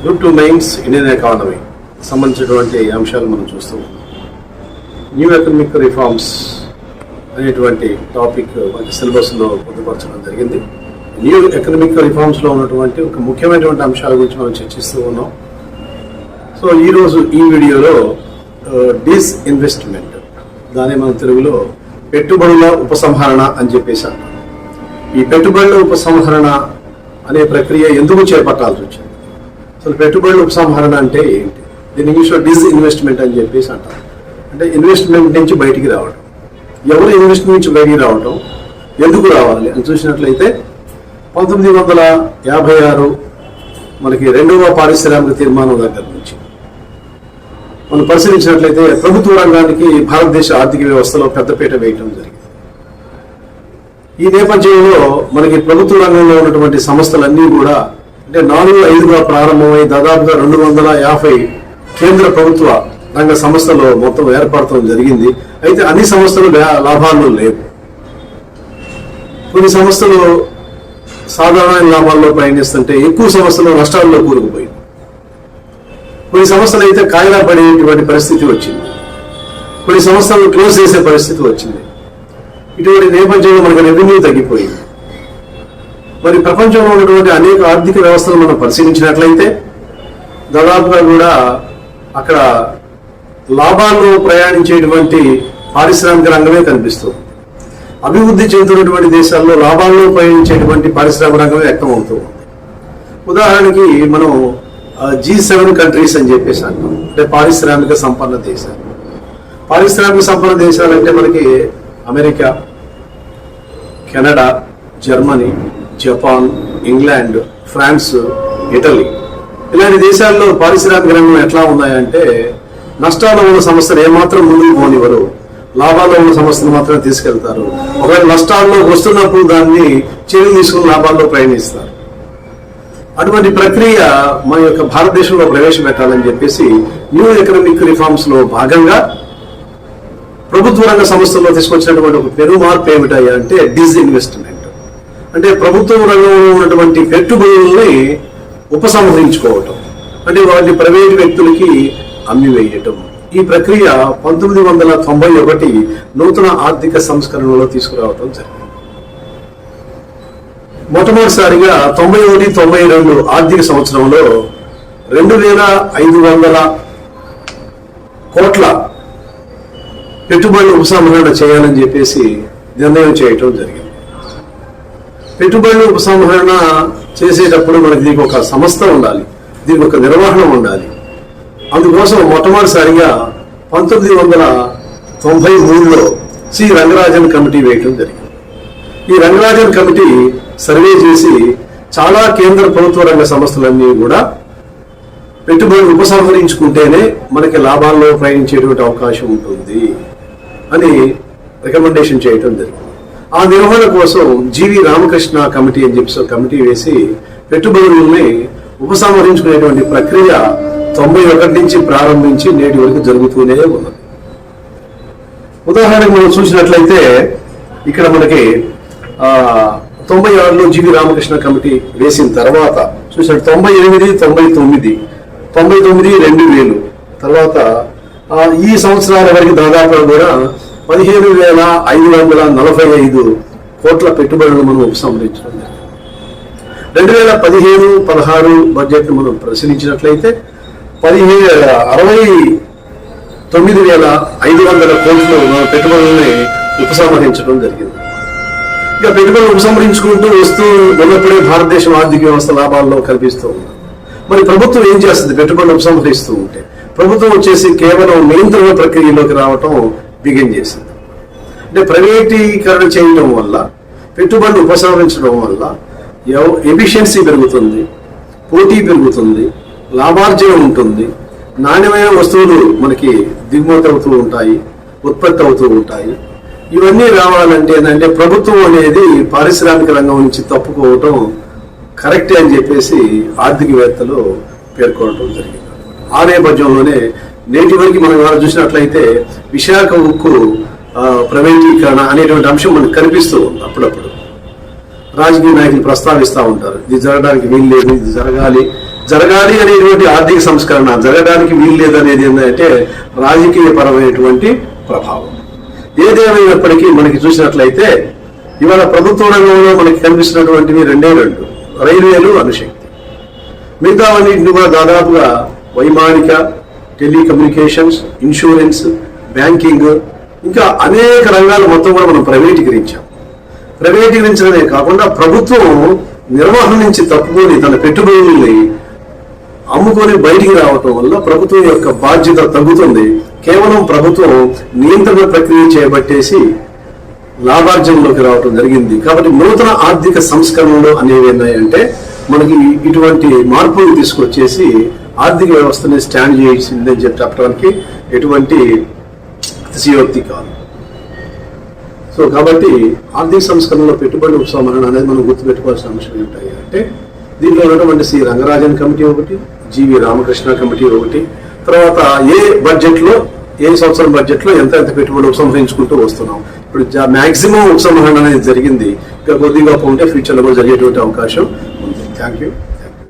Group 2 mains Indian economy సంబంధించినటువంటి అంశాలు మనం చూస్తూ ఉన్నాం. న్యూ ఎకనామిక్ రిఫార్మ్స్ అనేటువంటి టాపిక్ మనకి సిలబస్లో పొందుపరచడం జరిగింది. న్యూ ఎకనామిక్ రిఫార్మ్స్లో ఉన్నటువంటి ఒక ముఖ్యమైనటువంటి అంశాల గురించి మనం చర్చిస్తూ ఉన్నాం. సో ఈరోజు ఈ వీడియోలో డిస్ఇన్వెస్ట్మెంట్, దాన్ని మనం తెలుగులో పెట్టుబడుల ఉపసంహరణ అని చెప్పేసి అంటాం. ఈ పెట్టుబడుల ఉపసంహరణ అనే ప్రక్రియ ఎందుకు చేపట్టాల్సి వచ్చింది? అసలు పెట్టుబడుల ఉపసంహరణ అంటే ఏంటి? దీని ఇంగ్లీష్లో డిస్ఇన్వెస్ట్మెంట్ అని చెప్పేసి అంటాం. అంటే ఇన్వెస్ట్మెంట్ నుంచి బయటికి రావడం. ఎవరు ఇన్వెస్ట్మెంట్ నుంచి బయటికి రావడం, ఎందుకు రావాలి అని చూసినట్లయితే 1956 మనకి 2వ పారిశ్రామిక తీర్మానం దగ్గర నుంచి మనం పరిశీలించినట్లయితే ప్రభుత్వ రంగానికి భారతదేశ ఆర్థిక వ్యవస్థలో పెద్దపీట వేయటం జరిగింది. ఈ నేపథ్యంలో మనకి ప్రభుత్వ రంగంలో ఉన్నటువంటి సంస్థలన్నీ కూడా అంటే 4-5గా ప్రారంభమై దాదాపుగా 250 కేంద్ర ప్రభుత్వ రంగ సంస్థలు మొత్తం ఏర్పడటం జరిగింది. అయితే అన్ని సంస్థలు లాభాల్లో లేవు. కొన్ని సంస్థలు సాధారణ లాభాల్లో ప్రయాణిస్తుంటే ఎక్కువ సంస్థలు నష్టాల్లో కూరుకుపోయింది. కొన్ని సంస్థలు అయితే కాయిలా పడేటువంటి పరిస్థితి వచ్చింది. కొన్ని సంస్థలను క్లోజ్ చేసే పరిస్థితి వచ్చింది. ఇటువంటి నేపథ్యంలో మనకు రెవెన్యూ తగ్గిపోయింది. మరి ప్రపంచంలో ఉన్నటువంటి అనేక ఆర్థిక వ్యవస్థలు మనం పరిశీలించినట్లయితే దాదాపుగా కూడా అక్కడ లాభాల్లో ప్రయాణించేటువంటి పారిశ్రామిక రంగమే కనిపిస్తుంది. అభివృద్ధి చెందుతున్నటువంటి దేశాల్లో లాభాల్లో ప్రయాణించేటువంటి పారిశ్రామిక రంగమే వ్యక్తం అవుతుంది. ఉదాహరణకి మనం G7 కంట్రీస్ అని చెప్పేసి అంటాం. అంటే పారిశ్రామిక సంపన్న దేశాలు. పారిశ్రామిక సంపన్న దేశాలు అంటే మనకి America, Canada, Germany, Japan, England, France, Italy ఇలాంటి దేశాల్లో పారిశ్రామిక రంగం ఎట్లా ఉన్నాయంటే నష్టాల్లో ఉన్న సంస్థలు ఏమాత్రం ముందుకు పోనివ్వరు, లాభాల్లో ఉన్న సంస్థలు మాత్రమే తీసుకెళ్తారు. ఒకవేళ నష్టాల్లో వస్తున్నప్పుడు దాన్ని చర్యలు తీసుకుని లాభాల్లో ప్రయాణిస్తారు. అటువంటి ప్రక్రియ మన యొక్క భారతదేశంలో ప్రవేశపెట్టాలని చెప్పేసి న్యూ ఎకనామిక్ రిఫార్మ్స్ లో భాగంగా ప్రభుత్వ రంగ సంస్థల్లో తీసుకొచ్చినటువంటి ఒక పెను మార్పు ఏమిటాయి అంటే డిస్ఇన్వెస్ట్మెంట్. అంటే ప్రభుత్వ రంగంలో ఉన్నటువంటి పెట్టుబడుల్ని ఉపసంహరించుకోవటం, అంటే వాటిని ప్రైవేటు వ్యక్తులకి అమ్మివేయటం. ఈ ప్రక్రియ 1991 నూతన ఆర్థిక సంస్కరణలో తీసుకురావటం జరిగింది. మొట్టమొదటిసారిగా 91-92 ఆర్థిక సంవత్సరంలో 2500 కోట్ల పెట్టుబడుల ఉపసంహరణ చేయాలని చెప్పేసి నిర్ణయం చేయటం జరిగింది. పెట్టుబడుల ఉపసంహరణ చేసేటప్పుడు మనకి దీనికి ఒక సంస్థ ఉండాలి, దీనికి ఒక నిర్వహణ ఉండాలి. అందుకోసం మొట్టమొదటిసారిగా 1993లో సి రంగరాజన్ కమిటీ వేయటం జరిగింది. ఈ రంగరాజన్ కమిటీ సర్వే చేసి చాలా కేంద్ర ప్రభుత్వ రంగ సంస్థలన్నీ కూడా పెట్టుబడులు ఉపసంహరించుకుంటేనే మనకి లాభాల్లో ప్రయాణించేటువంటి అవకాశం ఉంటుంది అని రికమెండేషన్ చేయటం జరిగింది. ఆ నిర్వహణ కోసం జీవి రామకృష్ణ కమిటీ అని చెప్పి కమిటీ వేసి పెట్టుబడులని ఉపసంహరించుకునేటువంటి ప్రక్రియ 91 నుంచి ప్రారంభించి నేటి వరకు జరుగుతూనే ఉన్నది. ఉదాహరణకు మనం చూసినట్లయితే ఇక్కడ మనకి 96లో జీవి రామకృష్ణ కమిటీ వేసిన తర్వాత చూసినట్టు 98, 99, 2000 తర్వాత ఈ సంవత్సరాల వరకు దాదాపు కూడా 15,545 కోట్ల పెట్టుబడులు మనం ఉపసంహరించడం జరిగింది. 2015-16 బడ్జెట్ మనం పరిశీలించినట్లయితే 69,500 కోట్లు పెట్టుబడులని ఉపసంహరించడం జరిగింది. ఇక పెట్టుబడులు ఉపసంహరించుకుంటూ వస్తూ ఉన్నప్పుడే భారతదేశం ఆర్థిక వ్యవస్థ లాభాల్లో కనిపిస్తూ ఉంది. మరి ప్రభుత్వం ఏం చేస్తుంది? పెట్టుబడులు ఉపసంహరిస్తూ ఉంటే ప్రభుత్వం వచ్చేసి కేవలం నియంత్రణ ప్రక్రియలోకి రావటం బిగిన్ చేసింది. అంటే ప్రైవేటీకరణ చేయడం వల్ల, పెట్టుబడులు ఉపసంహరించడం వల్ల ఎఫిషియన్సీ పెరుగుతుంది, పోటీ పెరుగుతుంది, లాభార్జన ఉంటుంది, నాణ్యమైన వస్తువులు మనకి దిగుమతి అవుతూ ఉంటాయి, ఉత్పత్తి అవుతూ ఉంటాయి. ఇవన్నీ రావాలంటే ఏంటంటే ప్రభుత్వం అనేది పారిశ్రామిక రంగం నుంచి తప్పుకోవటం కరెక్టే అని చెప్పేసి ఆర్థికవేత్తలు పేర్కొనడం జరిగింది. ఆ నేపథ్యంలోనే నేటి వరకు మనం చూసినట్లయితే విశాఖ ఉక్కు ప్రైవేటీకరణ అనేటువంటి అంశం మనకు కనిపిస్తూ ఉంది. అప్పుడప్పుడు రాజకీయ నాయకులు ప్రస్తావిస్తూ ఉంటారు, ఇది జరగడానికి వీలు లేదు, ఇది జరగాలి జరగాలి అనేటువంటి ఆర్థిక సంస్కరణ జరగడానికి వీలు లేదనేది ఏంటంటే రాజకీయ పరమైనటువంటి ప్రభావం. ఏదేమైనప్పటికీ మనకి చూసినట్లయితే ఇవాళ ప్రభుత్వ రంగంలో మనకి కనిపిస్తున్నటువంటివి రెండే రెండు, రైల్వేలు, అణుశక్తి. మిగతావన్నింటిని కూడా దాదాపుగా వైమానిక, టెలికమ్యూనికేషన్స్, ఇన్సూరెన్స్, బ్యాంకింగ్, ఇంకా అనేక రంగాలు మొత్తం కూడా మనం ప్రైవేటీకరించాం. ప్రైవేటీకరించడమే కాకుండా ప్రభుత్వం నిర్వహణ నుంచి తప్పుకొని తన పెట్టుబడుల్ని అమ్ముకొని బయటికి రావటం వల్ల ప్రభుత్వం యొక్క బాధ్యత తగ్గుతుంది. కేవలం ప్రభుత్వం నియంత్రణ ప్రక్రియ చేపట్టేసి లాభార్జనలోకి రావటం జరిగింది. కాబట్టి నూతన ఆర్థిక సంస్కరణలు అనేవి ఏంటంటే మనకి ఇటువంటి మార్పులు తీసుకొచ్చేసి ఆర్థిక వ్యవస్థని స్టాండ్ చేసిందని చెప్పడానికి ఎటువంటి అతిశయోక్తి కాదు. సో కాబట్టి ఆర్థిక సంస్కరణలో పెట్టుబడి ఉపసంహరణ అనేది మనం గుర్తుపెట్టుకోవాల్సిన అంశం ఏంటాయి అంటే దీంట్లో ఉన్నటువంటి సి రంగరాజన్ కమిటీ ఒకటి, జీవి రామకృష్ణ కమిటీ ఒకటి, తర్వాత ఏ బడ్జెట్లో ఏ సంవత్సరం బడ్జెట్లో ఎంత పెట్టుబడి ఉపసంహరించుకుంటూ వస్తున్నాం. ఇప్పుడు మాక్సిమం ఉపసంహరణ అనేది జరిగింది. ఇంకా కొద్దిగా ఉంటే ఫ్యూచర్లో కూడా జరిగేటువంటి అవకాశం ఉంది. Thank you.